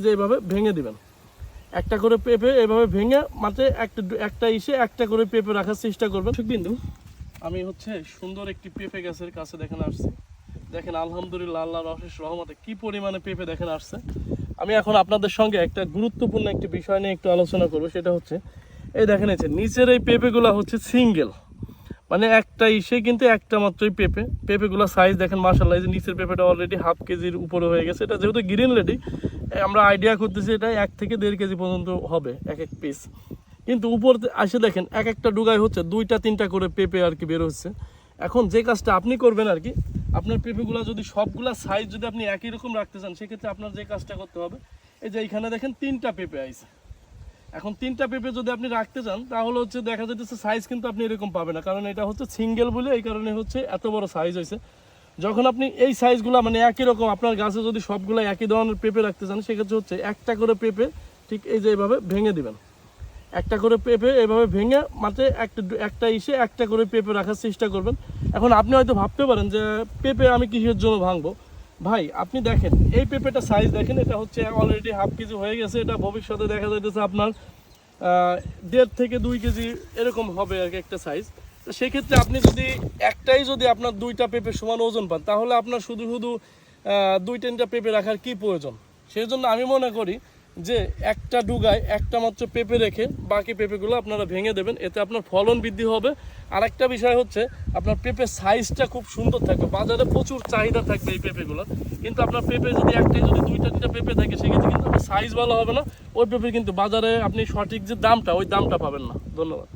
যে এইভাবে ভেঙে দিবেন, একটা করে পেঁপে এভাবে ভেঙে মাত্র একটা করে পেঁপে রাখার চেষ্টা করবেন। বিন্দু আমি সুন্দর একটি পেঁপে গাছের কাছে দেখেন আসছি, দেখেন আলহামদুলিল্লাহ আল্লাহর অশেষ রহমতে কি পরিমাণে পেঁপে দেখেন আসছে। আমি এখন আপনাদের সঙ্গে একটা গুরুত্বপূর্ণ একটি বিষয় নিয়ে একটু আলোচনা করব, সেটা এই দেখেন নিচের এই পেঁপেগুলো সিঙ্গেল, মানে একটা কিন্তু একটা মাত্রই পেঁপেগুলো সাইজ দেখেন মাশাআল্লাহ। এই যে নিচের পেঁপেটা অলরেডি হাফ কেজির উপরে হয়ে গেছে, এটা যেহেতু গ্রিন লেডি আমরা আইডিয়া করতেছি এটা 1 থেকে 1.5 কেজি পর্যন্ত হবে এক এক পিস, কিন্তু উপর আসে দেখেন একটা ডুগায় 2টা 3টা করে পেঁপে আর কি বের হচ্ছে। এখন যে কাজটা আপনি করবেন আর কি, আপনার পেঁপেগুলো যদি সবগুলা সাইজ যদি আপনি একই রকম রাখতে চান, সেক্ষেত্রে আপনার যে কাজটা করতে হবে, এই যে এইখানে দেখেন 3টা পেঁপে আইছে। এখন 3টা পেঁপে যদি আপনি রাখতে চান তাহলে দেখা যাচ্ছে সাইজ কিন্তু আপনি এরকম পাবেন না, কারণ এটা সিঙ্গেল বলে এই কারণে এত বড় সাইজ হয়েছে। যখন আপনি এই সাইজগুলো মানে একই রকম আপনার গাছে যদি সবগুলো একই ধরনের পেঁপে রাখতে চান, সেক্ষেত্রে একটা করে পেঁপে ঠিক এই যে এইভাবে ভেঙে দিবেন, একটা করে পেঁপে এভাবে ভেঙে মাত্র একটা করে পেঁপে রাখার চেষ্টা করবেন। এখন আপনি হয়তো ভাবতে পারেন যে পেঁপে আমি কিসের জন্য ভাঙবো। ভাই আপনি দেখেন এই পেঁপেটা সাইজ দেখেন, এটা অলরেডি হাফ কেজি হয়ে গেছে, এটা ভবিষ্যতে দেখা যাইতেছে আপনার 1.5 থেকে 2 কেজি এরকম হবে আর কি একটা সাইজ। তো সেক্ষেত্রে আপনি যদি আপনার 2টা পেঁপে সমান ওজন পান, তাহলে আপনার শুধু 2-3টা পেঁপে রাখার কি প্রয়োজন। সেই জন্য আমি মনে করি যে একটা ডুগায় একটা মাত্র পেঁপে রেখে বাকি পেঁপেগুলো আপনারা ভেঙে দেবেন, এতে আপনার ফলন বৃদ্ধি হবে। আর একটা বিষয় আপনার পেঁপের সাইজটা খুব সুন্দর থাকবে, বাজারে প্রচুর চাহিদা থাকবে এই পেঁপেগুলো, কিন্তু আপনার পেঁপে যদি 2-3টা পেঁপে থাকে সেক্ষেত্রে কিন্তু সাইজ ভালো হবে না, ওই পেঁপে কিন্তু বাজারে আপনি সঠিক যে দামটা ওই দামটা পাবেন না। ধন্যবাদ।